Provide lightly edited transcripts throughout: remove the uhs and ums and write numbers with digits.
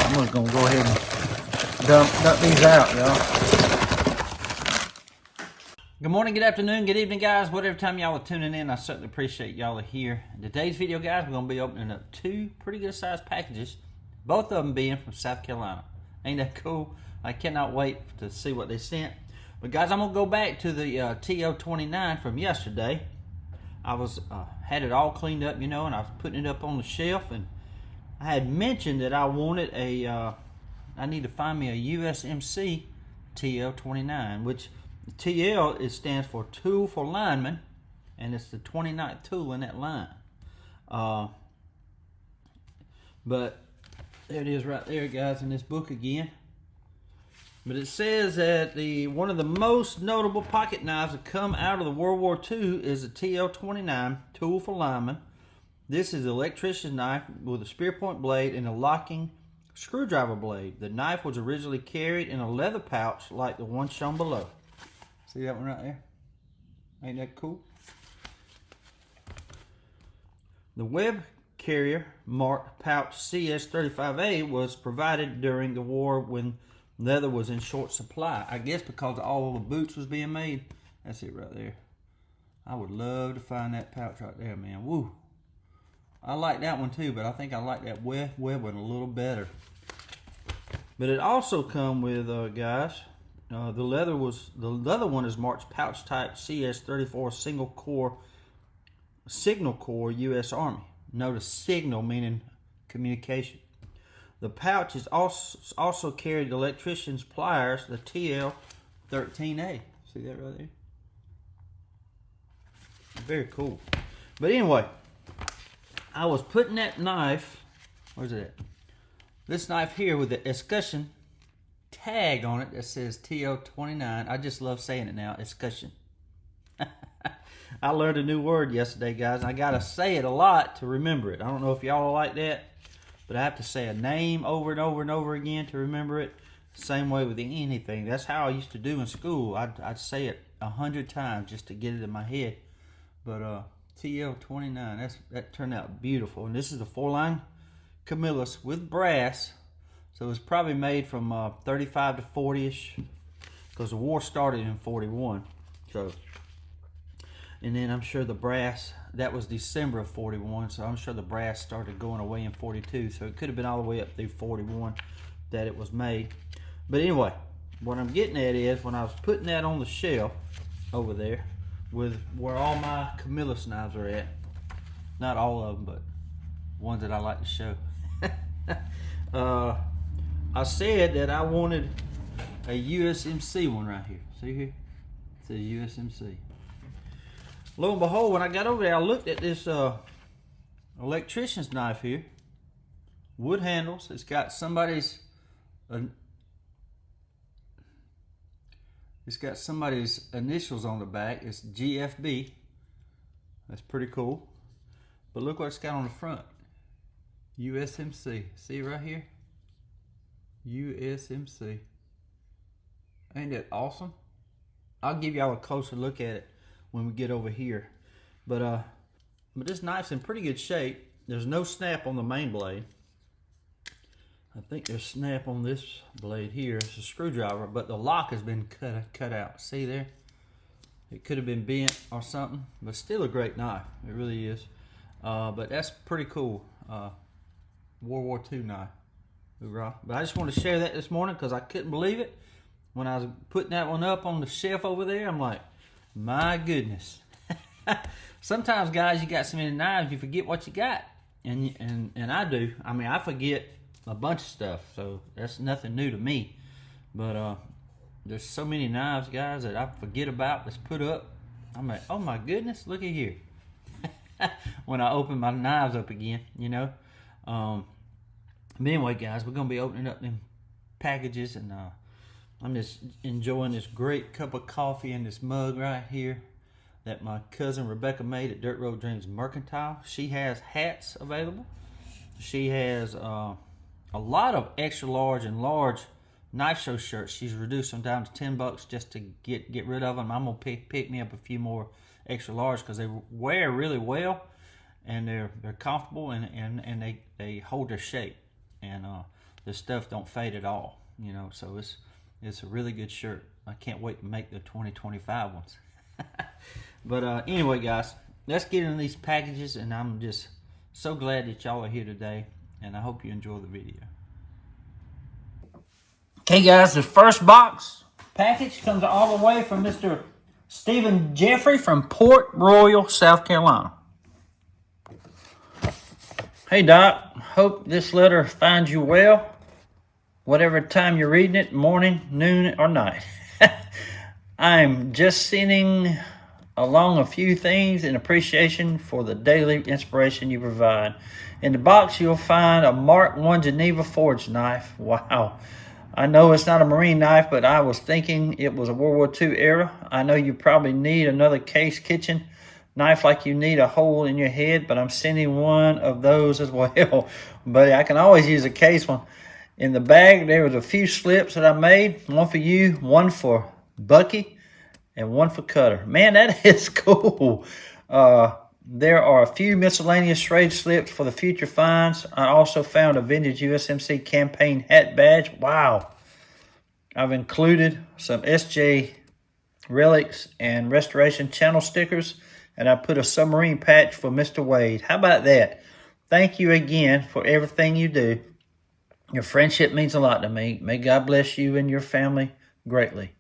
I'm just gonna go ahead and dump these out, y'all. Good morning, good afternoon, good evening, guys. Whatever time y'all are tuning in, I certainly appreciate y'all are here. In today's video, guys, we're gonna be opening up two pretty good sized packages, both of them being from South Carolina. Ain't that cool? I cannot wait to see what they sent. But guys, I'm gonna go back to the TO29 from yesterday. I was had it all cleaned up, and I was putting it up on the shelf, and I had mentioned that I wanted I need to find me a USMC TL29, which TL stands for Tool for Lineman, and it's the 29th tool in that line. But there it is right there, guys, in this book again. But it says that one of the most notable pocket knives that come out of the World War II is the TL29 Tool for Lineman. This is an electrician's knife with a spear point blade and a locking screwdriver blade. The knife was originally carried in a leather pouch like the one shown below. See that one right there? Ain't that cool? The web carrier marked pouch CS35A was provided during the war when leather was in short supply. I guess because all the boots was being made. That's it right there. I would love to find that pouch right there, man. Woo! I like that one too, but I think I like that web one a little better. But it also come with, guys, the leather one is marked pouch type CS34 signal core U.S. Army. Notice signal meaning communication. The pouch is also carried the electrician's pliers, the TL13A. See that right there? Very cool. But anyway, I was putting that knife, where's it at? This knife here with the escutcheon tag on it that says TL29. I just love saying it now, escutcheon. I learned a new word yesterday, guys. I gotta say it a lot to remember it. I don't know if y'all are like that, but I have to say a name over and over and over again to remember it. Same way with anything. That's how I used to do in school. I'd say it 100 times just to get it in my head. But TL29, that turned out beautiful. And this is the 4-line Camillus with brass. So it's probably made from 35 to 40-ish, because the war started in 41. So, and then I'm sure the brass, that was December of 41, so I'm sure the brass started going away in 42. So it could have been all the way up through 41 that it was made. But anyway, what I'm getting at is when I was putting that on the shelf over there with where all my Camillus knives are at, not all of them, but ones that I like to show. I said that I wanted a USMC one right here. See here? It says USMC. Lo and behold, when I got over there, I looked at this electrician's knife here. Wood handles. It's got somebody's initials on the back. It's GFB. That's pretty cool. But look what it's got on the front. USMC. See right here? USMC. Ain't that awesome? I'll give y'all a closer look at it when we get over here. But this knife's in pretty good shape. There's no snap on the main blade. I think there's snap on this blade here. It's a screwdriver, but the lock has been cut out. See there? It could have been bent or something, but still a great knife. It really is. But that's pretty cool. World War II knife. Hoorah. But I just want to share that this morning because I couldn't believe it. When I was putting that one up on the shelf over there, I'm like, my goodness. Sometimes, guys, you got so many knives, you forget what you got. And I do. I mean, I forget a bunch of stuff, so that's nothing new to me. But there's so many knives, guys, that I forget about that's put up. I'm like, oh my goodness, look at here. When I open my knives up again, But anyway, guys, we're going to be opening up them packages, and I'm just enjoying this great cup of coffee in this mug right here that my cousin Rebecca made at Dirt Road Dreams Mercantile. She has hats available. She has a lot of extra large and large knife show shirts. She's reduced them down to $10 just to get rid of them. I'm going to pick me up a few more extra large because they wear really well, and they're comfortable, and they hold their shape. And the stuff don't fade at all. You know, so it's a really good shirt. I can't wait to make the 2025 ones. But anyway, guys, let's get into these packages, and I'm just so glad that y'all are here today, and I hope you enjoy the video. Okay, guys, the first box package comes all the way from Mr. Stephen Jeffrey from Port Royal, South Carolina. Hey, Doc, hope this letter finds you well, whatever time you're reading it, morning, noon, or night. I'm just sending along a few things in appreciation for the daily inspiration you provide. In the box, you'll find a Mark I Geneva forged knife. Wow. I know it's not a Marine knife, but I was thinking it was a World War II era. I know you probably need another case kitchen knife like you need a hole in your head, but I'm sending one of those as well. But I can always use a case one. In the bag, there was a few slips that I made. One for you, one for Bucky, and one for Cutter. Man, that is cool. There are a few miscellaneous trade slips for the future finds. I also found a vintage USMC campaign hat badge. Wow. I've included some SJ relics and restoration channel stickers, and I put a submarine patch for Mr. Wade. How about that? Thank you again for everything you do. Your friendship means a lot to me. May God bless you and your family greatly.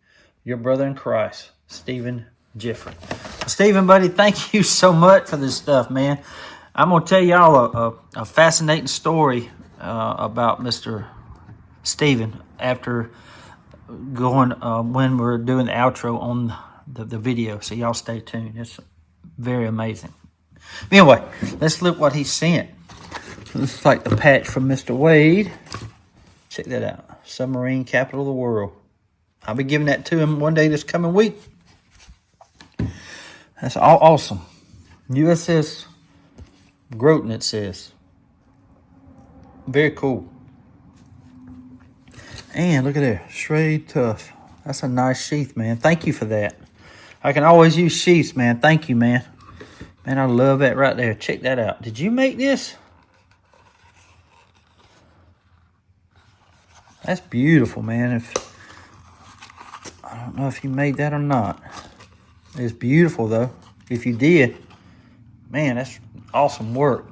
Your brother in Christ, Stephen Jeffrey. Stephen, buddy, thank you so much for this stuff, man. I'm going to tell y'all a fascinating story about Mr. Stephen after going when we're doing the outro on the video. So y'all stay tuned. It's very amazing. Anyway, let's look what he sent. This is like the patch from Mr. Wade. Check that out. Submarine capital of the world. I'll be giving that to him one day this coming week. That's all awesome. USS Groton, it says. Very cool. And look at there. Schrade Tough. That's a nice sheath, man. Thank you for that. I can always use sheaths, man. Thank you, man. Man, I love that right there. Check that out. Did you make this? That's beautiful, man. I don't know if you made that or not. It's beautiful, though. If you did, man, that's awesome work.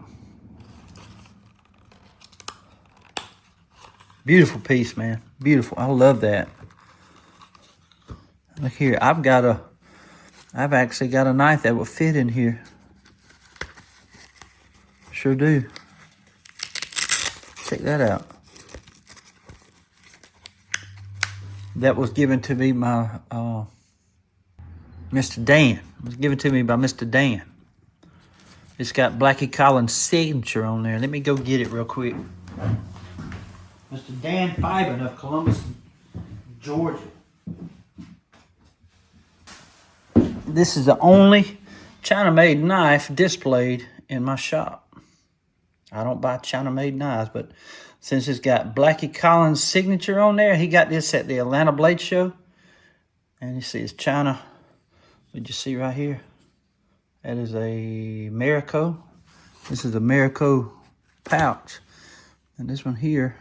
Beautiful piece, man. Beautiful. I love that. Look here. I've actually got a knife that will fit in here. Sure do. Check that out. That was given to me by Mr. Dan. It was given to me by Mr. Dan. It's got Blackie Collins' signature on there. Let me go get it real quick. Mr. Dan Fiben of Columbus, Georgia. This is the only China-made knife displayed in my shop. I don't buy China-made knives, but since it's got Blackie Collins' signature on there, he got this at the Atlanta Blade Show. And you see it's China. Did you see right here? That is a Marico. This is a Marico pouch. And this one here,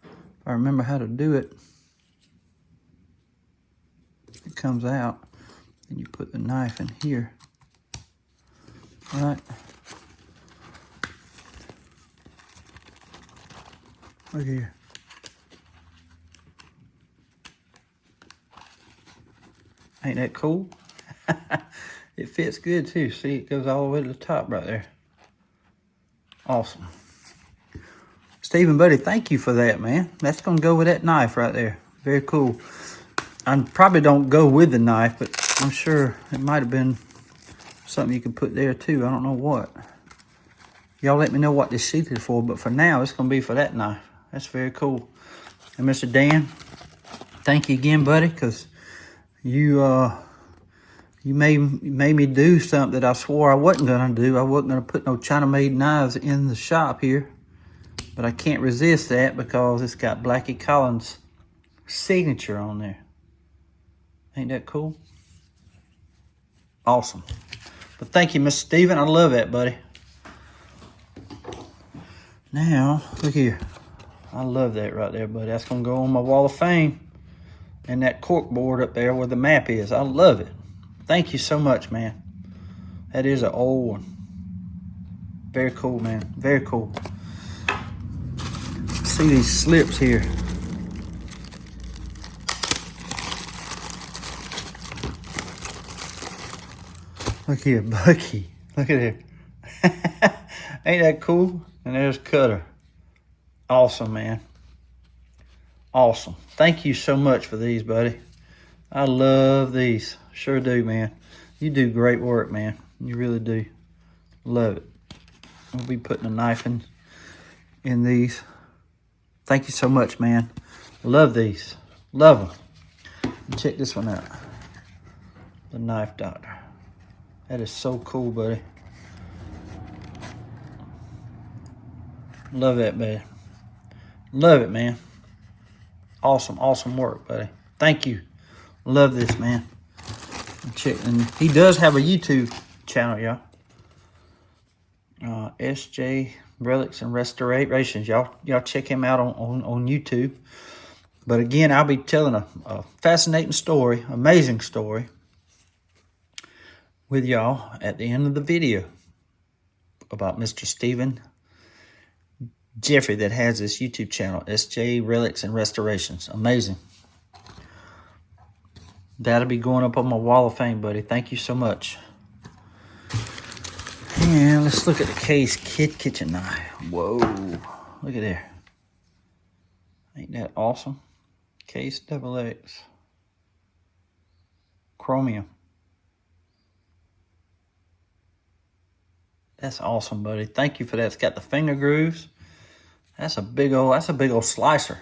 if I remember how to do it, it comes out and you put the knife in here. Right? Look here. Ain't that cool? It fits good too. See, it goes all the way to the top right there. Awesome. Stephen, buddy, thank you for that, man. That's going to go with that knife right there. Very cool. I probably don't go with the knife, but I'm sure it might have been something you could put there too. I don't know what. Y'all let me know what this sheath is for, but for now, it's going to be for that knife. That's very cool. And Mr. Dan, thank you again, buddy, because you made me do something that I swore I wasn't going to do. I wasn't going to put no China-made knives in the shop here. But I can't resist that because it's got Blackie Collins' signature on there. Ain't that cool? Awesome. But thank you, Mr. Stephen. I love that, buddy. Now, look here. I love that right there, buddy. That's going to go on my wall of fame. And that cork board up there where the map is. I love it. Thank you so much, man. That is an old one. Very cool, man. Very cool. See these slips here. Look here, Bucky. Look at it. Ain't that cool? And there's Cutter. Awesome, man. Awesome. Thank you so much for these, buddy. I love these. Sure do, man. You do great work, man. You really do. Love it. We'll be putting a knife in these. Thank you so much, man. Love these. Love them. Check this one out. The Knife Doctor. That is so cool, buddy. Love that, buddy. Love it, man. Awesome, awesome work, buddy. Thank you. Love this, man. Check, and he does have a YouTube channel, y'all. SJ Relics and Restorations. Y'all check him out on YouTube. But again, I'll be telling a fascinating story, amazing story, with y'all at the end of the video about Mr. Stephen Jeffrey that has this YouTube channel, SJ Relics and Restorations. Amazing. That'll be going up on my wall of fame, buddy. Thank you so much. And let's look at the Case Kid Kitchen knife. Whoa. Look at there. Ain't that awesome? Case XX. Chromium. That's awesome, buddy. Thank you for that. It's got the finger grooves. That's a big old slicer.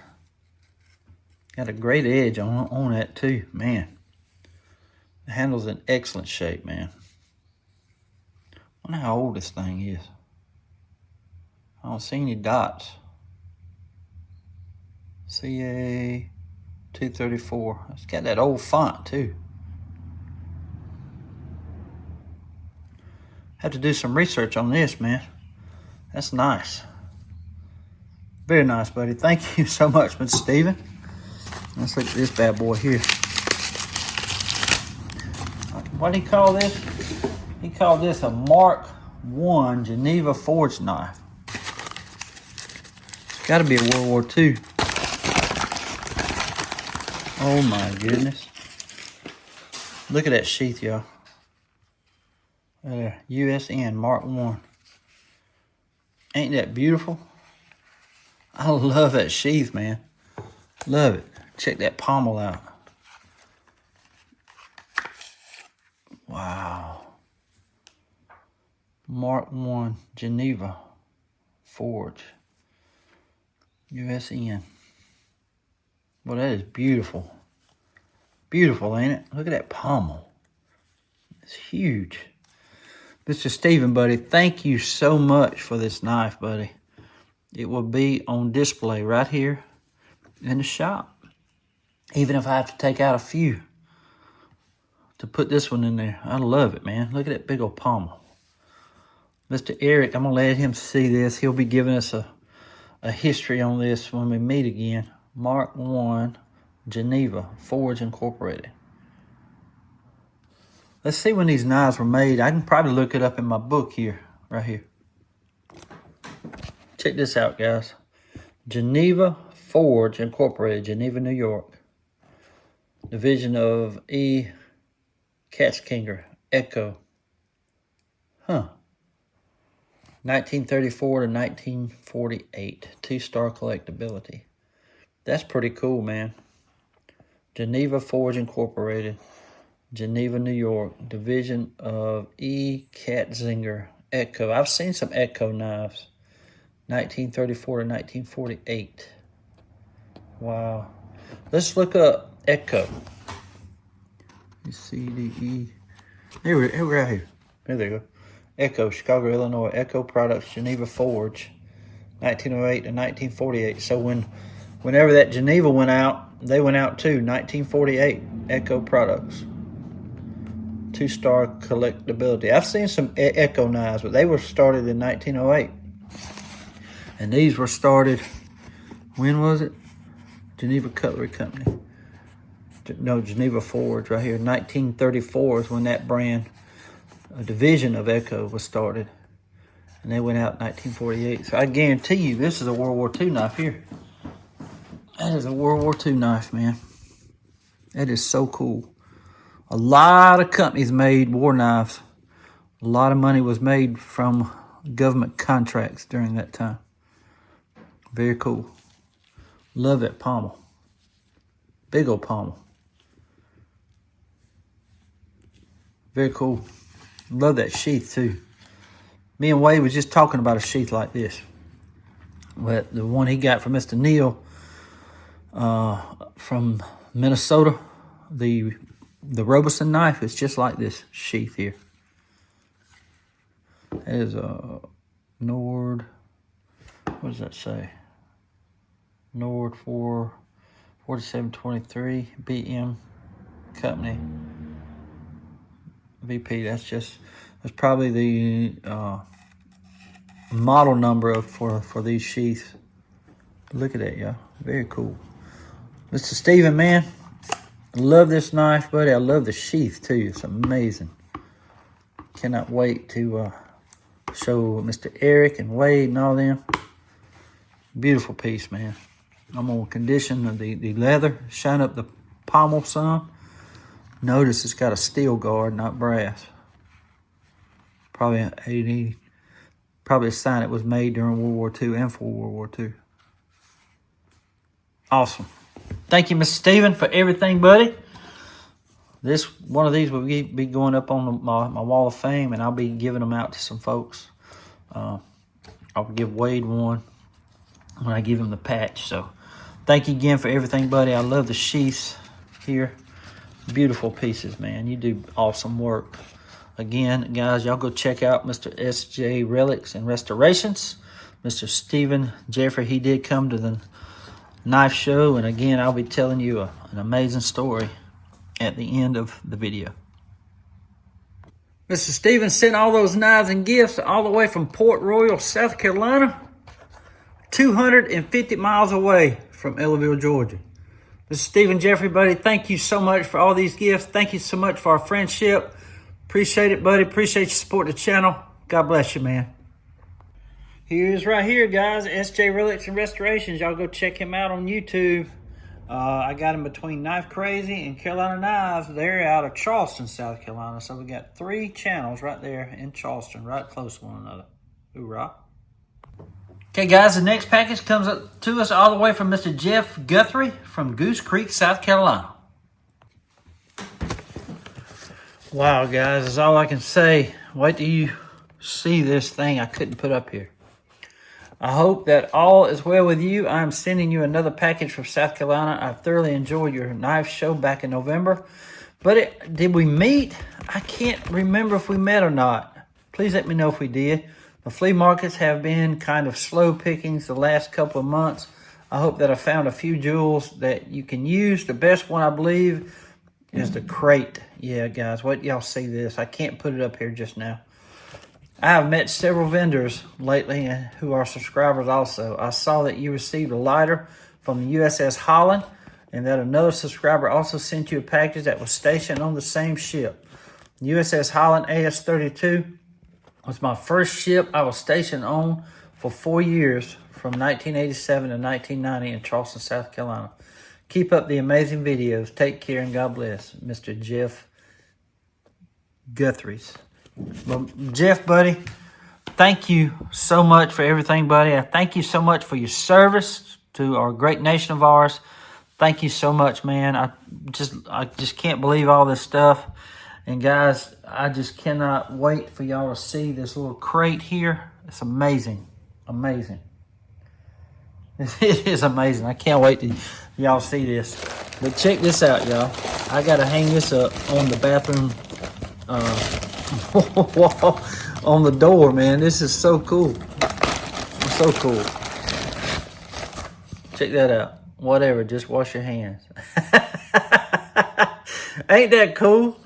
Got a great edge on that too, man. The handle's in excellent shape, man. Wonder how old this thing is. I don't see any dots. CA 234. It's got that old font too. Have to do some research on this, man. That's nice. Very nice, buddy. Thank you so much, Mr. Stephen. Let's look at this bad boy here. What do he call this? He called this a Mark I Geneva forged knife. It's got to be a World War II. Oh my goodness. Look at that sheath, y'all. There, USN Mark I. Ain't that beautiful? I love that sheath, man. Love it. Check that pommel out. Wow. Mark I Geneva Forge. USN. Well, that is beautiful. Beautiful, ain't it? Look at that pommel. It's huge. Mr. Stephen, buddy, thank you so much for this knife, buddy. It will be on display right here in the shop. Even if I have to take out a few to put this one in there. I love it, man. Look at that big old pommel. Mr. Eric, I'm going to let him see this. He'll be giving us a history on this when we meet again. Mark I Geneva Forge Incorporated. Let's see when these knives were made. I can probably look it up in my book here, right here. Check this out, guys. Geneva Forge Incorporated, Geneva, New York. Division of E. Katzkinger, Echo. 1934 to 1948. 2-star collectability. That's pretty cool, man. Geneva Forge Incorporated. Geneva, New York. Division of E. Katzinger, Echo. I've seen some Echo knives. 1934 to 1948. Wow. Let's look up Echo. CDE. Here we're out here. There they go. Echo, Chicago, Illinois. Echo Products, Geneva Forge, 1908 to 1948. So whenever that Geneva went out, they went out too. 1948. Echo Products. 2-star collectability. I've seen some Echo knives, but they were started in 1908. And these were started When was it? Geneva Cutlery Company. No, Geneva Forge right here. 1934 is when that brand, a division of Echo, was started. And they went out in 1948. So I guarantee you this is a World War II knife here. That is a World War II knife, man. That is so cool. A lot of companies made war knives. A lot of money was made from government contracts during that time. Very cool. Love that pommel. Big old pommel. Very cool. Love that sheath too. Me and Wade was just talking about a sheath like this. But the one he got from Mr. Neal from Minnesota, the Robeson knife is just like this sheath here. That is a Nord, what does that say? Nord 4723 BM Company. VP, that's probably the model number for these sheaths. Look at that, y'all. Very cool. Mr. Steven, man, I love this knife, buddy. I love the sheath too. It's amazing. Cannot wait to show Mr. Eric and Wade and all them. Beautiful piece, man. I'm gonna condition the leather, shine up the pommel some. Notice it's got a steel guard, not brass. Probably a sign it was made during World War II and for World War II. Awesome. Thank you, Mr. Steven, for everything, buddy. One of these will be going up on my wall of fame, and I'll be giving them out to some folks. I'll give Wade one when I give him the patch. So thank you again for everything, buddy. I love the sheaths here. Beautiful pieces, man. You do awesome work. Again, guys, y'all go check out Mr. S.J. Relics and Restorations. Mr. Stephen Jeffrey, he did come to the knife show. And again, I'll be telling you an amazing story at the end of the video. Mr. Stephen sent all those knives and gifts all the way from Port Royal, South Carolina, 250 miles away from Ellaville, Georgia. Mr. Stephen Jeffrey, buddy, thank you so much for all these gifts. Thank you so much for our friendship. Appreciate it, buddy. Appreciate you supporting the channel. God bless you, man. Here's right here, guys, S.J. Relics and Restorations. Y'all go check him out on YouTube. I got him between Knife Crazy and Carolina Knives. They're out of Charleston, South Carolina. So we got 3 channels right there in Charleston, right close to one another. Hoorah. Okay, guys, the next package comes up to us all the way from Mr. Jeff Guthrie from Goose Creek, South Carolina. Wow, guys, that's all I can say. Wait till you see this thing I couldn't put up here. I hope that all is well with you. I'm sending you another package from South Carolina. I thoroughly enjoyed your knife show back in November. But did we meet? I can't remember if we met or not. Please let me know if we did. The flea markets have been kind of slow pickings the last couple of months. I hope that I found a few jewels that you can use. The best one, I believe, is the crate. Yeah, guys, wait y'all see this. I can't put it up here just now. I have met several vendors lately who are subscribers also. I saw that you received a lighter from the USS Holland and that another subscriber also sent you a package that was stationed on the same ship. USS Holland AS-32 was my first ship I was stationed on for 4 years from 1987 to 1990 in Charleston, South Carolina. Keep up the amazing videos. Take care and God bless. Mr. Jeff Guthries. Well, Jeff, buddy, thank you so much for everything, buddy. I thank you so much for your service to our great nation of ours. Thank you so much, man. I just can't believe all this stuff. And guys, I just cannot wait for y'all to see this little crate here. It's amazing. Amazing. It is amazing. I can't wait to y'all see this. But check this out, y'all. I got to hang this up on the bathroom wall on the door, man. This is so cool. So cool. Check that out. Whatever, just wash your hands. Ain't that cool?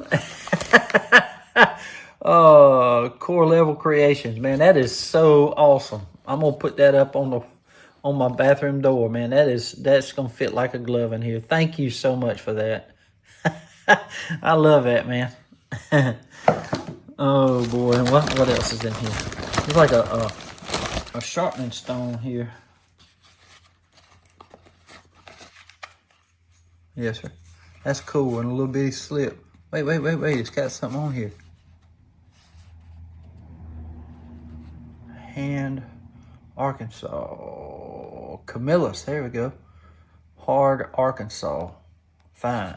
Oh, Core Level Creations, man. That is so awesome. I'm gonna put that up on on my bathroom door, man. That's gonna fit like a glove in here. Thank you so much for that. I love that, man. Oh boy, and what else is in here? There's like a sharpening stone here. Yes, sir. That's cool, and a little bitty slip. Wait. It's got something on here. Hand, Arkansas. Camillus, there we go. Hard, Arkansas. Fine.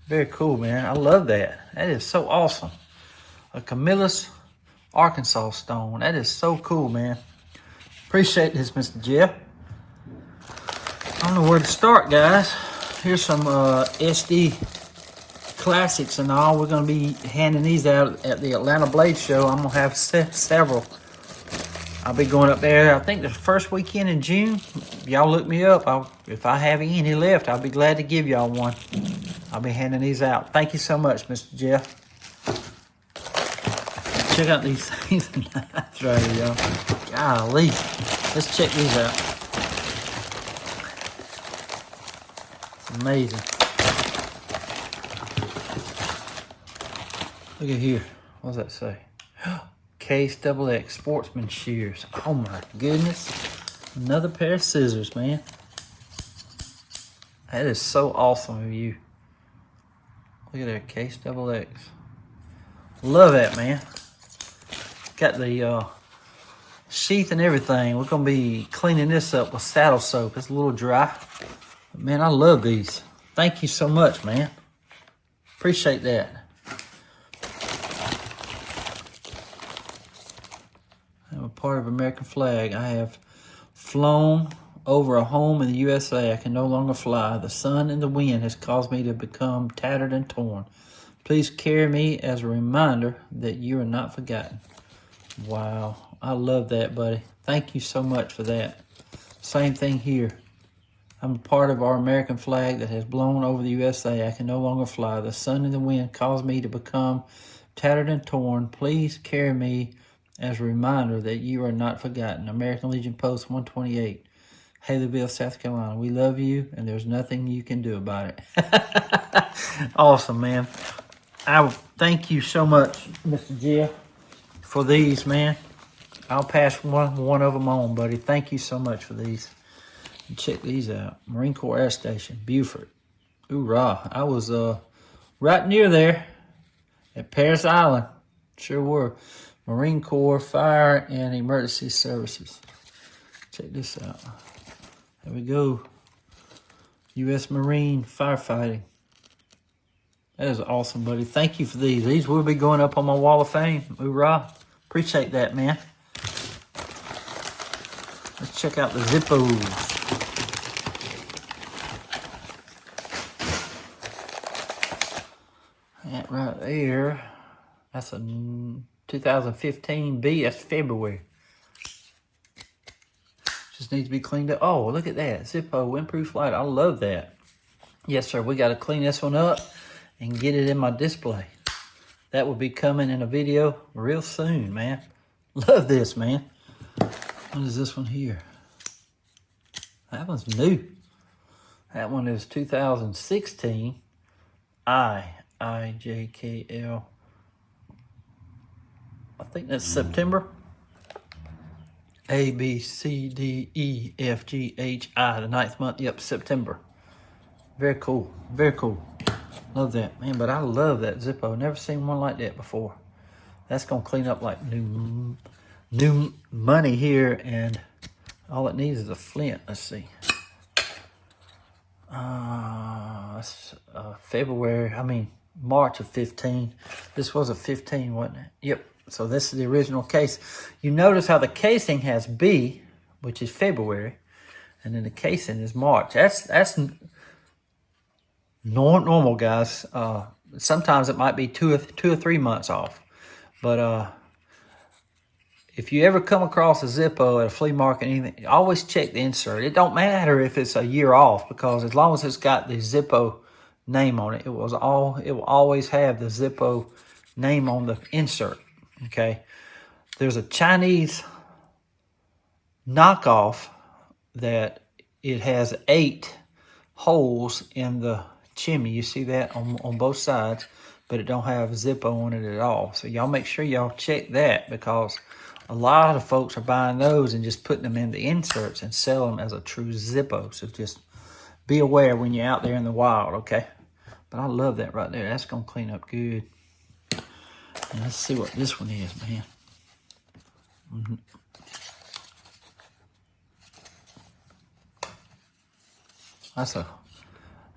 Very cool, man. I love that. That is so awesome. A Camillus, Arkansas stone. That is so cool, man. Appreciate this, Mr. Jeff. I don't know where to start, guys. Here's some SD classics and all. We're going to be handing these out at the Atlanta Blade Show. I'm going to have several. I'll be going up there, I think the first weekend in June. Y'all look me up. If I have any left, I'll be glad to give y'all one. I'll be handing these out. Thank you so much, Mr. Jeff. Check out these things. That's right, y'all. Golly. Let's check these out. It's amazing. Look at here. What does that say? Case XX Sportsman Shears. Oh my goodness. Another pair of scissors, man. That is so awesome of you. Look at that, Case XX. Love that, man. Got the sheath and everything. We're going to be cleaning this up with saddle soap. It's a little dry. But man, I love these. Thank you so much, man. Appreciate that. I'm a part of American flag. I have flown over a home in the USA. I can no longer fly. The sun and the wind has caused me to become tattered and torn. Please carry me as a reminder that you are not forgotten. Wow. I love that, buddy. Thank you so much for that. Same thing here. I'm a part of our American flag that has blown over the USA. I can no longer fly. The sun and the wind caused me to become tattered and torn. Please carry me as a reminder that you are not forgotten. American Legion Post 128, Haleyville, South Carolina. We love you, and there's nothing you can do about it. Awesome, man. I thank you so much, Mr. Jeff, for these, man. I'll pass one of them on, buddy. Thank you so much for these. And check these out. Marine Corps Air Station, Beaufort. Hoorah. I was right near there at Parris Island. Sure were. Marine Corps Fire and Emergency Services. Check this out. There we go. U.S. Marine Firefighting. That is awesome, buddy. Thank you for these. These will be going up on my wall of fame. Hoorah. Appreciate that, man. Let's check out the Zippos. That right there. That's a 2015 B. That's February. Just needs to be cleaned up. Oh, look at that. Zippo windproof light. I love that. Yes, sir. We got to clean this one up and get it in my display. That will be coming in a video real soon, man. Love this, man. What is this one here? That one's new. That one is 2016. IJKL. I think that's September. A, B, C, D, E, F, G, H, I. The 9th month. Yep, September. Very cool. Very cool. Love that, man. But I love that Zippo. Never seen one like that before. That's going to clean up like new money here. And all it needs is a flint. Let's see. March of 15. This was a 15, wasn't it? Yep. So this is the original case. You notice how the casing has B, which is February, and then the casing is March. That's normal, guys. Sometimes it might be two or 3 months off. But if you ever come across a Zippo at a flea market, anything, always check the insert. It don't matter if it's a year off, because as long as it's got the Zippo name on it, it will always have the Zippo name on the insert. Okay, there's a Chinese knockoff that it has 8 holes in the chimney. You see that on both sides, but it don't have Zippo on it at all. So y'all make sure y'all check that, because a lot of folks are buying those and just putting them in the inserts and sell them as a true Zippo. So just be aware when you're out there in the wild, okay? But I love that right there. That's gonna clean up good. And let's see what this one is, man.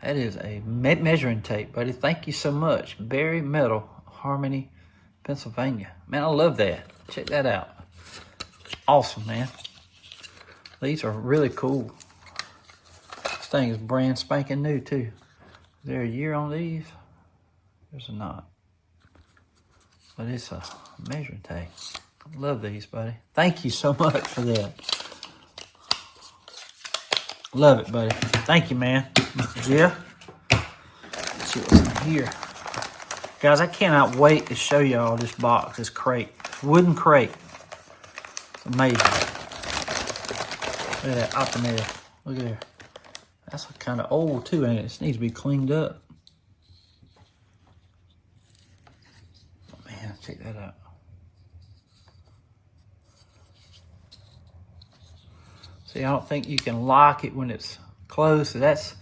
That is a measuring tape, buddy. Thank you so much. Berry Metal, Harmony, Pennsylvania. Man, I love that. Check that out. Awesome, man. These are really cool. This thing is brand spanking new, too. Is there a year on these? There's not. But it's a measuring tape. Love these, buddy. Thank you so much for that. Love it, buddy. Thank you, man. Mr. Jeff. Let's see what's in here. Guys, I cannot wait to show y'all this box, this crate. Wooden crate. It's amazing. Look at that alternator. Look at there. That's kind of old too, ain't it? This needs to be cleaned up. Oh, man, check that out. See, I don't think you can lock it when it's closed. So that's,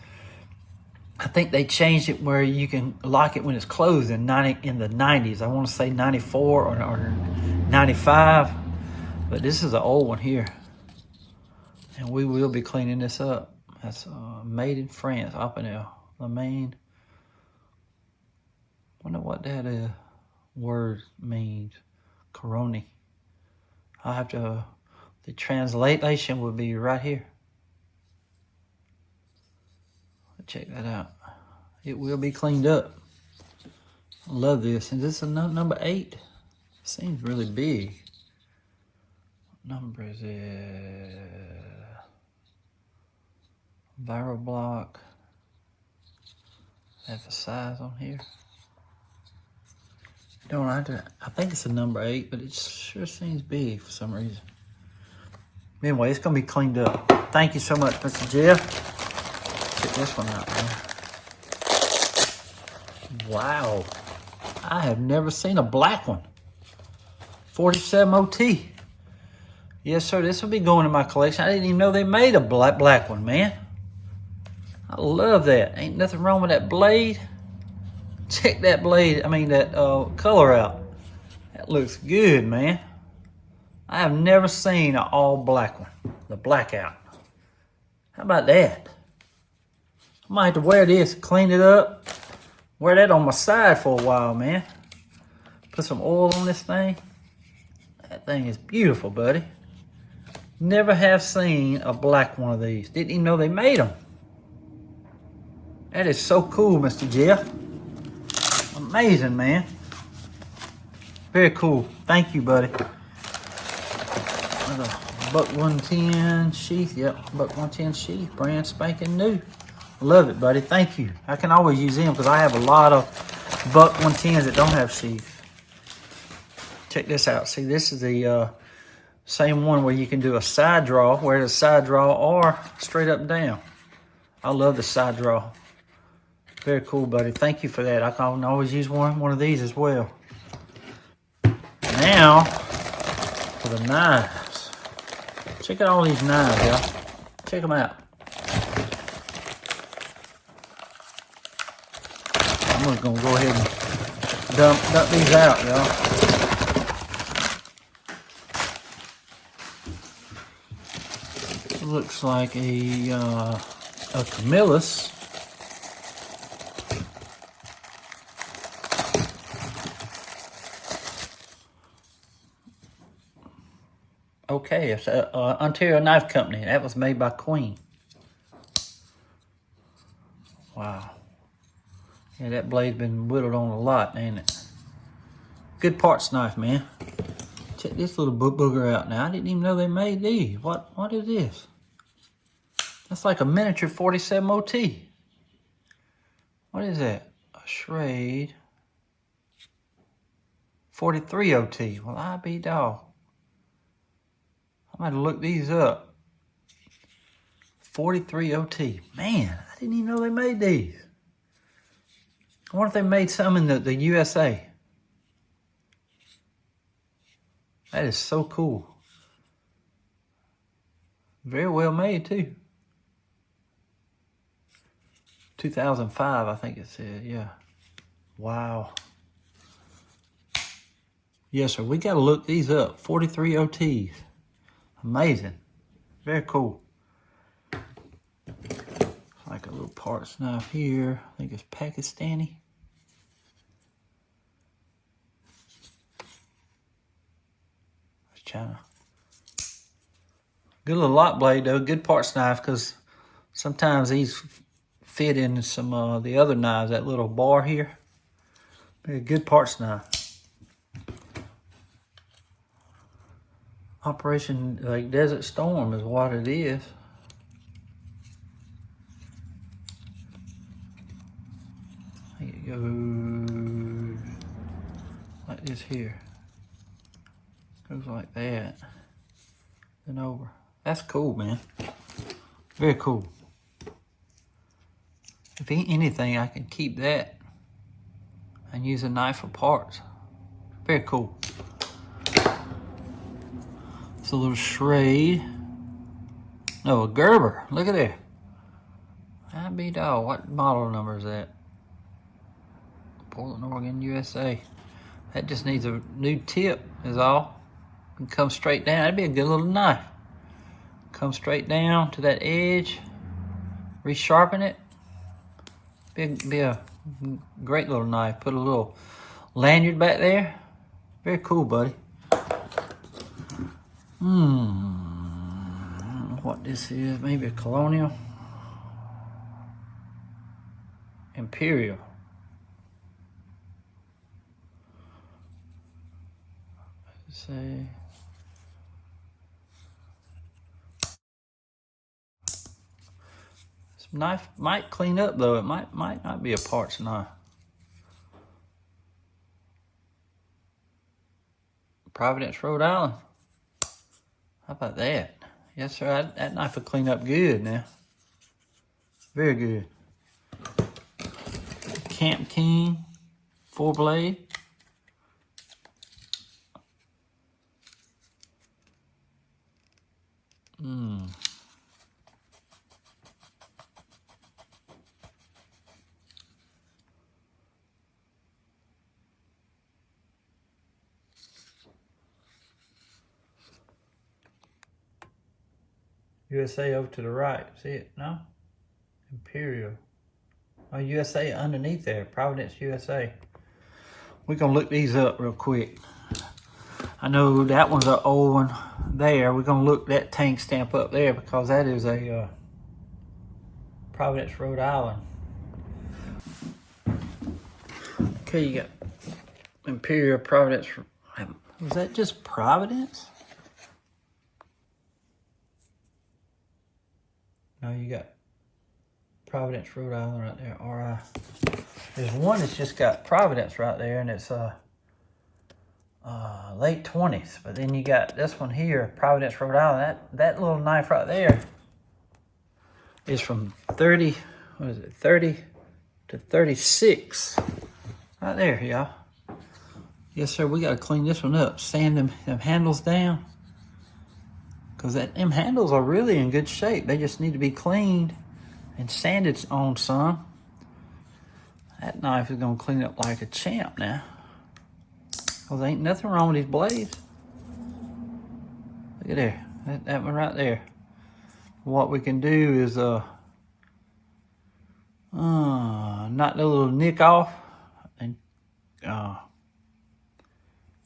I think they changed it where you can lock it when it's closed in the 90s. I want to say 94 or 95. But this is an old one here. And we will be cleaning this up. That's made in France, Opinel, Lemaine. Wonder what that word means. Coroni. I'll have to, the translation will be right here. Check that out. It will be cleaned up. I love this. And this is number 8. Seems really big. What number is it? Viral block. Have a size on here. Don't I? I think it's a number 8, but it sure seems big for some reason. Anyway, it's gonna be cleaned up. Thank you so much, Mr. Jeff. Check this one out, man. Wow. I have never seen a black one. 47 OT. Yes, sir. This will be going in my collection. I didn't even know they made a black one, man. I love that. Ain't nothing wrong with that blade. Check that blade, that color out. That looks good, man. I have never seen an all black one. The blackout. How about that? I might have to wear this, clean it up. Wear that on my side for a while, man. Put some oil on this thing. That thing is beautiful, buddy. Never have seen a black one of these. Didn't even know they made them. That is so cool, Mr. Jeff. Amazing, man. Very cool. Thank you, buddy. Another Buck 110 sheath. Yep, Buck 110 sheath. Brand spanking new. Love it, buddy. Thank you. I can always use them because I have a lot of Buck 110s that don't have sheath. Check this out. See, this is the same one where you can do a side draw, where the side draw or straight up and down. I love the side draw. Very cool, buddy. Thank you for that. I can always use one of these as well. Now, for the knives. Check out all these knives, y'all. Check them out. I'm just going to go ahead and dump these out, y'all. Looks like a Camillus. Okay, it's Ontario Knife Company. That was made by Queen. Wow. Yeah, that blade's been whittled on a lot, ain't it? Good parts knife, man. Check this little booger out now. I didn't even know they made these. What is this? That's like a miniature 47 OT. What is that? A Schrade 43 OT. Well, I be dog. I'm going to look these up. 43 OT. Man, I didn't even know they made these. I wonder if they made some in the USA. That is so cool. Very well made too. 2005, I think it said, yeah. Wow. Yes, sir, we gotta look these up. 43 OTs. Amazing. Very cool. Like a little parts knife here. I think it's Pakistani. It's China. Good little lock blade though. Good parts knife because sometimes these fit in some of the other knives. That little bar here. Very good parts knife. Operation like Desert Storm is what it is. It goes like this here. Goes like that. Then over. That's cool, man. Very cool. If anything, I can keep that and use a knife for parts. Very cool. It's a little Schrade. No, a Gerber. Look at there. I be dog. What model number is that? Portland, Oregon, USA. That just needs a new tip is all. And come straight down. That'd be a good little knife. Come straight down to that edge. Resharpen it. Be a great little knife. Put a little lanyard back there. Very cool, buddy. I don't know what this is. Maybe a Colonial. Imperial. Let's see. This knife might clean up though. It might not be a parts knife. Providence, Rhode Island. How about that? Yes, sir. That knife will clean up good now. Very good. Camp King 4-blade. USA over to the right. See it? No? Imperial. Oh, USA underneath there. Providence, USA. We're going to look these up real quick. I know that one's an old one there. We're going to look that tank stamp up there because that is a Providence, Rhode Island. Okay, you got Imperial, Providence. Was that just Providence? No, you got Providence, Rhode Island right there. RI. There's one that's just got Providence right there, and it's late 20s. But then you got this one here, Providence, Rhode Island. That little knife right there is from 30 to 36. Right there, y'all. Yes, sir, we got to clean this one up. Sand them handles down. Because them handles are really in good shape. They just need to be cleaned and sanded on some. That knife is going to clean up like a champ now. Because ain't nothing wrong with these blades. Look at there. That one right there. What we can do is knock the little nick off. And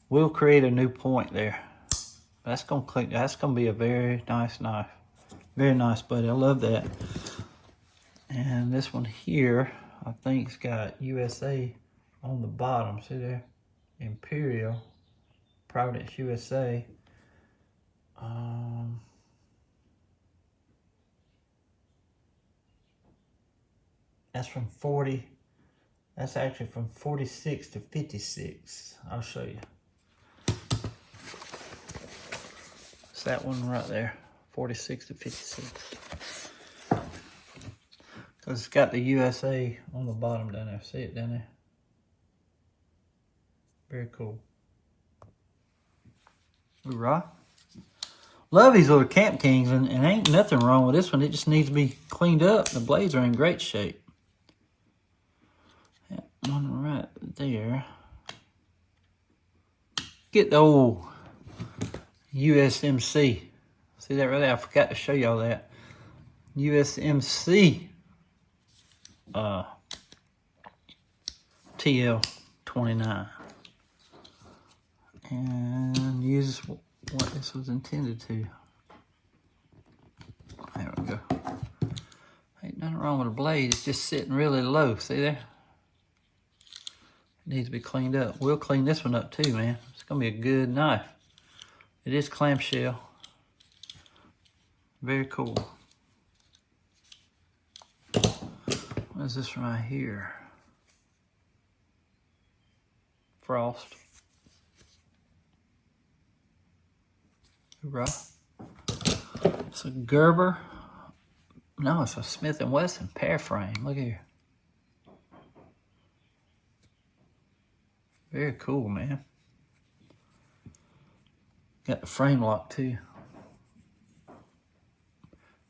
we'll create a new point there. That's gonna be a very nice knife. Very nice, buddy. I love that. And this one here, I think it's got USA on the bottom. See there? Imperial, Providence, USA. That's from 40. That's actually from 46 to 56. I'll show you. It's that one right there, 46 to 56. Because it's got the USA on the bottom down there. See it down there? Very cool. Hoorah. Love these little Camp Kings, and ain't nothing wrong with this one. It just needs to be cleaned up. The blades are in great shape. That one right there. Get the old USMC. See that right there? I forgot to show y'all that. USMC TL29. And use what this was intended to. There we go. Ain't nothing wrong with the blade. It's just sitting really low. See there? It needs to be cleaned up. We'll clean this one up too, man. It's going to be a good knife. It is clamshell. Very cool. What is this right here? Frost. Hoorah. It's a Gerber. No, it's a Smith & Wesson pear frame. Look here. Very cool, man. Got the frame lock too.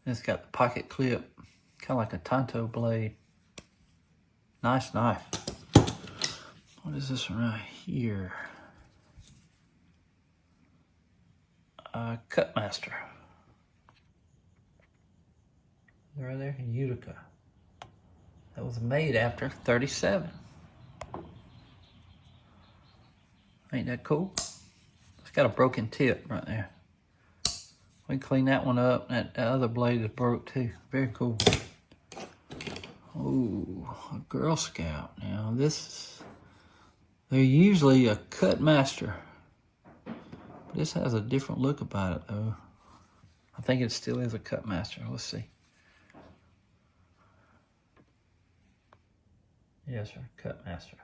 It's got the pocket clip. Kind of like a Tonto blade. Nice knife. What is this one right here? Cutmaster. Right there, Utica. That was made after 37. Ain't that cool? It's got a broken tip right there. We can clean that one up. That other blade is broke too. Very cool. Ooh, a Girl Scout. Now this, they're usually a Cutmaster. This has a different look about it though. I think it still is a Cutmaster. Let's see. Yes, sir, Cutmaster.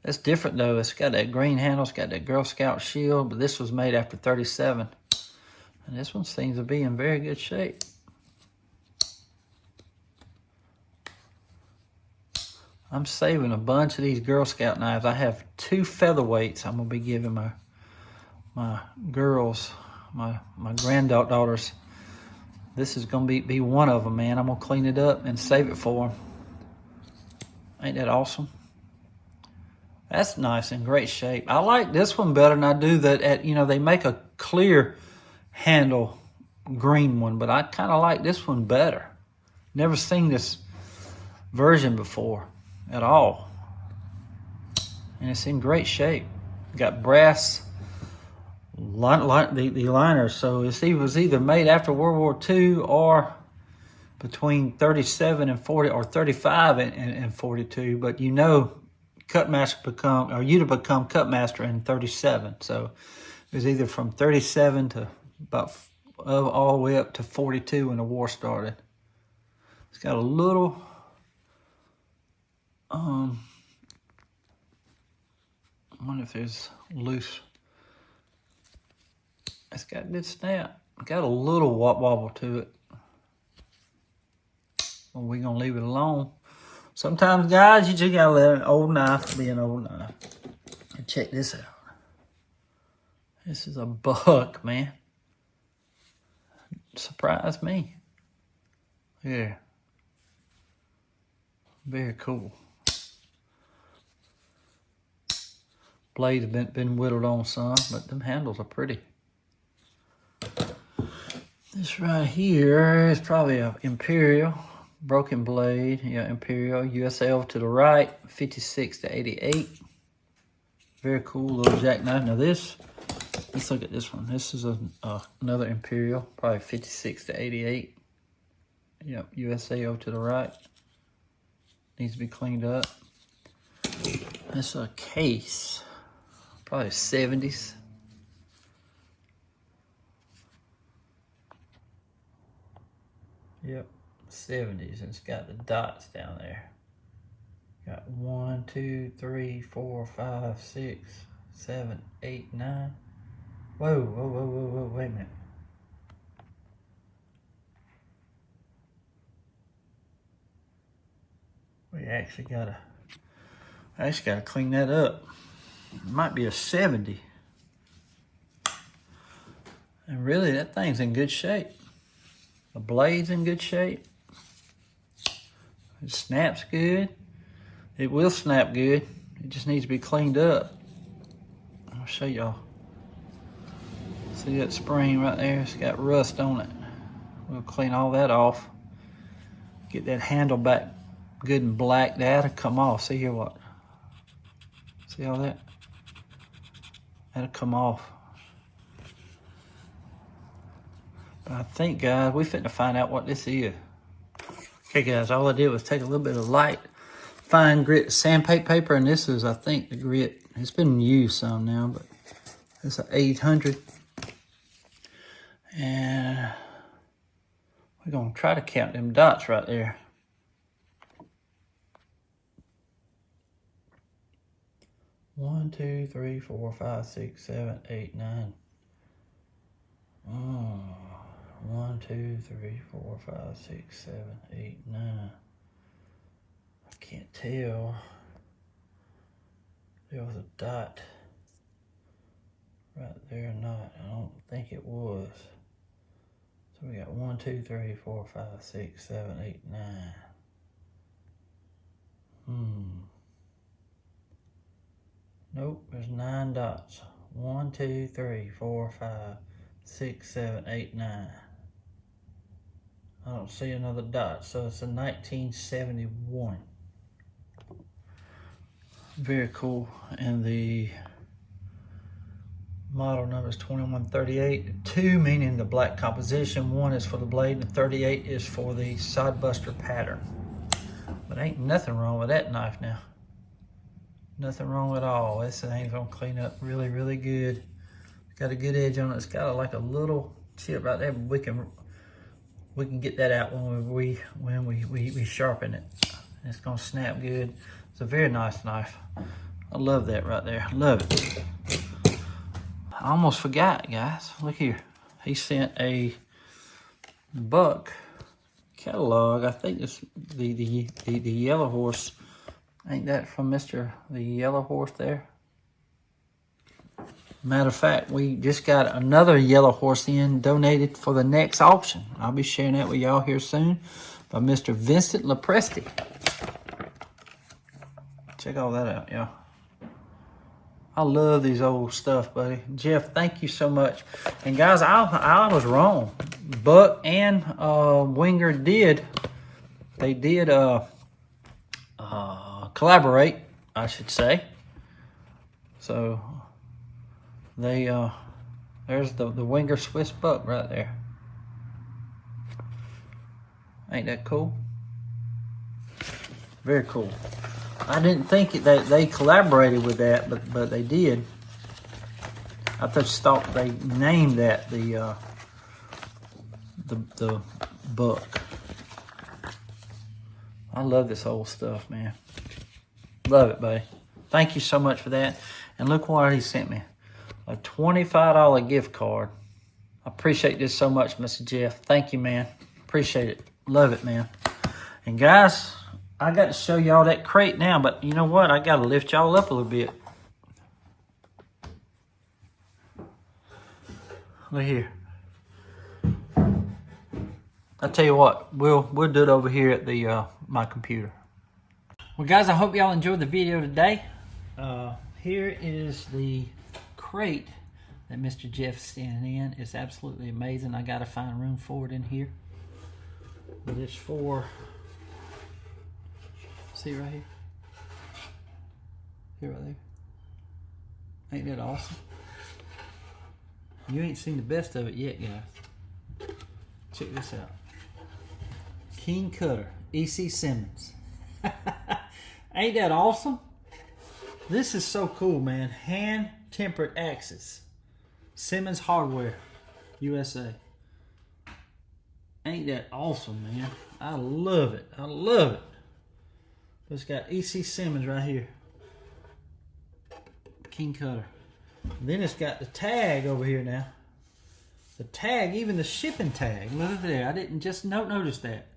It's different though. It's got that green handle. It's got that Girl Scout shield, but this was made after 37. And this one seems to be in very good shape. I'm saving a bunch of these Girl Scout knives. I have 2 featherweights I'm going to be giving my girls, my granddaughters. This is going to be one of them, man. I'm going to clean it up and save it for them. Ain't that awesome? That's nice, in great shape. I like this one better than I do that. They make a clear handle green one, but I kind of like this one better. Never seen this version before at all. And it's in great shape. Got brass the liners, so it was either made after World War II or between 37 and 40, or 35 and 42. But Cutmaster you'd have become Cutmaster in 37. So it was either from 37 to about all the way up to 42 when the war started. It's got a little I wonder if there's loose. It's got a good snap. Got a little wobble to it. Well, we're gonna leave it alone. Sometimes, guys, you just gotta let an old knife be an old knife. And check this out. This is a buck, man. Surprised me. Yeah. Very cool. Blade's been whittled on some, but them handles are pretty. This right here is probably an Imperial. Broken blade, yeah, Imperial. USL to the right, 56 to 88. Very cool little jackknife. Now let's look at this one. This is another Imperial, probably 56 to 88. Yep, USAO to the right. Needs to be cleaned up. That's a Case, probably 70s. Yep, 70s, and it's got the dots down there. Got 1, 2, 3, 4, 5, 6, 7, 8, 9. Whoa, wait a minute. actually gotta clean that up. It might be a 70. And really, that thing's in good shape. The blade's in good shape. It snaps good. It will snap good. It just needs to be cleaned up. I'll show y'all. See that spring right there? It's got rust on it. We'll clean all that off. Get that handle back good and black. That'll come off. See here what? See all that? That'll come off. But I think, guys, we finna find out what this is. Okay, guys, all I did was take a little bit of light, fine grit sandpaper, and this is, I think, the grit. It's been used some now, but it's an 800. And we're gonna try to count them dots right there. One, two, three, 4, 5, 6, 7, 8, 9. 1, 2, 3, 4, 5, 6, 7, 8, 9. I can't tell. There was a dot right there or not. I don't think it was. So we got 1, 2, 3, 4, 5, 6, 7, 8, 9. Nope, there's 9 dots. 1, 2, 3, 4, 5, 6, 7, 8, 9. I don't see another dot, so it's a 1971. Very cool. And the model number is 2138. 2 meaning the black composition. 1 is for the blade, and 38 is for the side buster pattern. But ain't nothing wrong with that knife now. Nothing wrong at all. This thing's gonna clean up really, really good. It's got a good edge on it. It's got like a little chip right there, but we can get that out when we sharpen it. It's gonna snap good. It's a very nice knife. I love that right there. Love it. I almost forgot, guys. Look here. He sent a buck catalog. I think it's the Yellow Horse. Ain't that from Mr. the Yellow Horse there? Matter of fact, we just got another Yellow Horse in donated for the next auction. I'll be sharing that with y'all here soon by Mr. Vincent Lopresti. Check all that out, y'all. I love these old stuff, buddy. Jeff, thank you so much. And guys, I was wrong. Buck and Winger did collaborate, I should say. So they there's the Winger Swiss buck right there. Ain't that cool? Very cool. I didn't think that they collaborated with that, but they did. I just thought they named that the buck. I love this old stuff, man. Love it, buddy. Thank you so much for that. And look what he sent me. A $25 gift card. I appreciate this so much, Mr. Jeff. Thank you, man. Appreciate it. Love it, man. And guys, I got to show y'all that crate now, but you know what? I got to lift y'all up a little bit. Look here. I tell you what, we'll do it over here at the my computer. Well, guys, I hope y'all enjoyed the video today. Here is the crate that Mr. Jeff's standing in. It's absolutely amazing. I got to find room for it in here. But it's for, see right here? See right there? Ain't that awesome? You ain't seen the best of it yet, guys. Check this out. King Cutter, E.C. Simmons. Ain't that awesome? This is so cool, man. Hand-tempered axes. Simmons Hardware, USA. Ain't that awesome, man? I love it. I love it. It's got E.C. Simmons right here. King Cutter. Then it's got the tag over here now. The tag, even the shipping tag. Look at there. I didn't just notice that.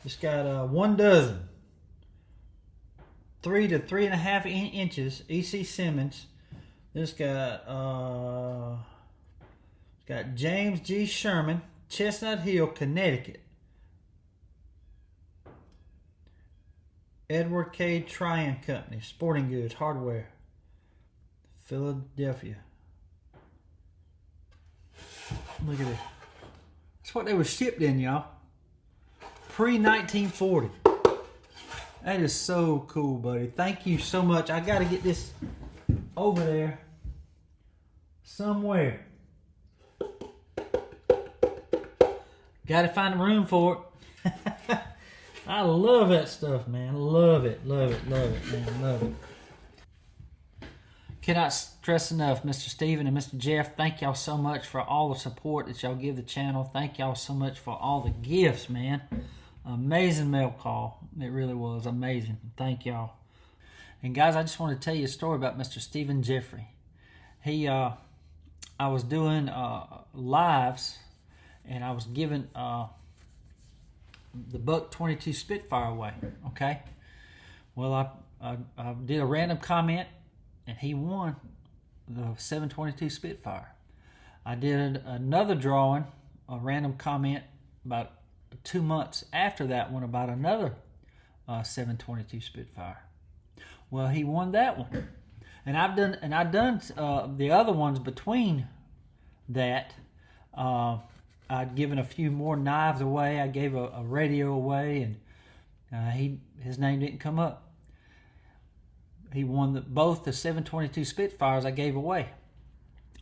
It's got 1 dozen. 3 to 3.5 inches. E.C. Simmons. This got James G. Sherman, Chestnut Hill, Connecticut. Edward K. Tryon Company, Sporting Goods, Hardware, Philadelphia. Look at this. That's what they were shipped in, y'all. Pre-1940. That is so cool, buddy. Thank you so much. I got to get this over there somewhere. Got to find a room for it. I love that stuff, man. Love it, love it, love it, man. Love it. Cannot stress enough, Mr. Steven and Mr. Jeff, thank y'all so much for all the support that y'all give the channel. Thank y'all so much for all the gifts, man. Amazing mail call. It really was amazing. Thank y'all. And guys, I just want to tell you a story about Mr. Stephen Jeffrey. I was doing lives, and I was giving the Buck 22 Spitfire away. Okay. Well, I did a random comment, and he won the 722 Spitfire. I did another drawing, a random comment about 2 months after that one about another 722 Spitfire. Well, he won that one, and I've done the other ones between that. I'd given a few more knives away. I gave a radio away, and his name didn't come up. He won both the 722 Spitfires I gave away.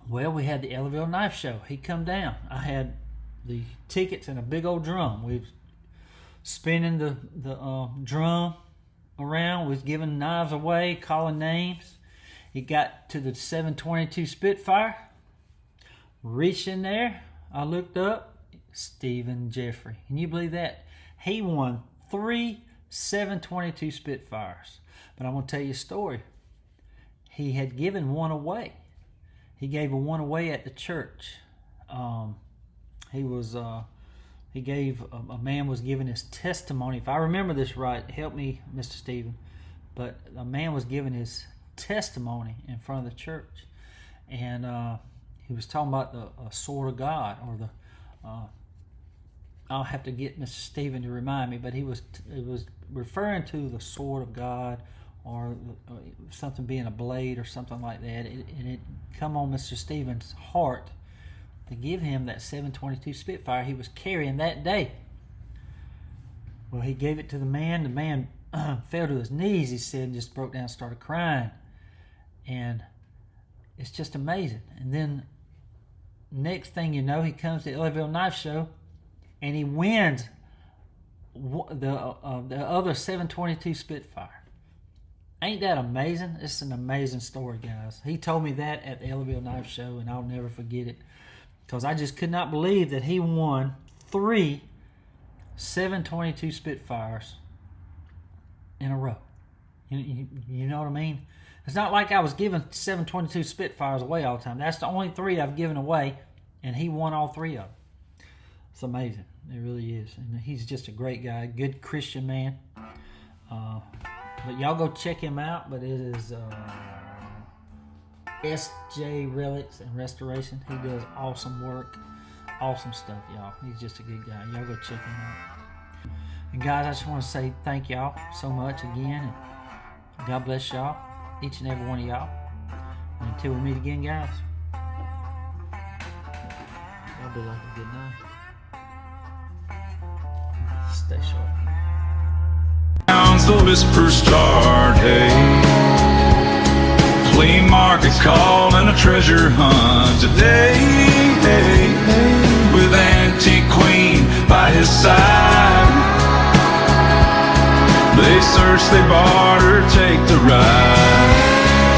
Well, we had the Ellerville Knife Show. He come down. I had the tickets in a big old drum. We was spinning the drum around. We was giving knives away, calling names. He got to the 722 Spitfire. Reached in there. I looked up. Stephen Jeffrey. Can you believe that? He won 3 722 Spitfires. But I'm going to tell you a story. He had given one away. He gave one away at the church. A man was giving his testimony. If I remember this right, help me, Mr. Stephen. But a man was giving his testimony in front of the church. And he was talking about the sword of God, or the I'll have to get Mr. Stephen to remind me, but it was referring to the sword of God, or something being a blade or something like that. And it come on Mr. Stephen's heart to give him that 722 Spitfire he was carrying that day. Well, he gave it to the man. The man fell to his knees, he said, and just broke down and started crying. And it's just amazing. And then next thing you know, he comes to the Ellerville Knife Show, and he wins the other 722 Spitfire. Ain't that amazing? It's an amazing story, guys. He told me that at the Ellerville Knife Show, and I'll never forget it, because I just could not believe that he won 3 722 Spitfires in a row. You know what I mean? It's not like I was giving 722 Spitfires away all the time. That's the only 3 I've given away, and he won all 3 of them. It's amazing. It really is. And he's just a great guy, good Christian man. But y'all go check him out. But it is SJ Relics and Restoration. He does awesome work, awesome stuff, y'all. He's just a good guy. Y'all go check him out. And guys, I just want to say thank y'all so much again, and God bless y'all, each and every one of y'all. And until we meet again, guys, y'all be like a good night. Stay sharp. The whispers start, hey. Flea market call and a treasure hunt today, hey. With Antique Queen by his side, they search, they barter, take the ride.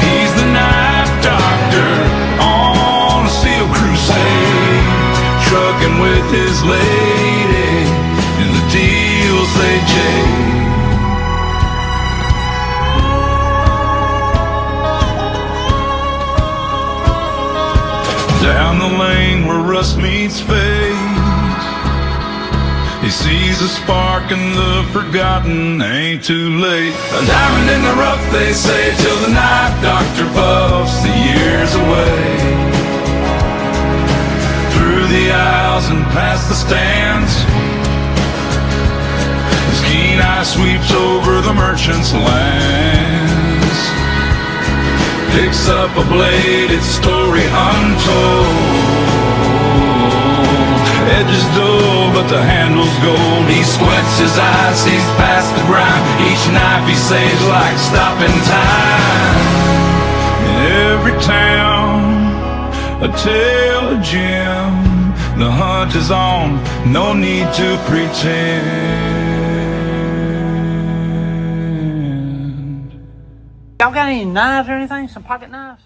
He's the knife doctor on a steel crusade, trucking with his lady, and the deals they jade. Down the lane where rust meets face, He sees a spark in the forgotten, ain't too late. A diamond in the rough, they say, till the knife doctor puffs the years away. Through the aisles and past the stands, his keen eye sweeps over the merchant's lands. Picks up a blade, its story untold. Edges dull, but the handle's gold. He squints his eyes, sees past the grime. Each knife he saves like stopping time. In every town, a tale of Jim. The hunt is on, no need to pretend. Y'all got any knives or anything? Some pocket knives?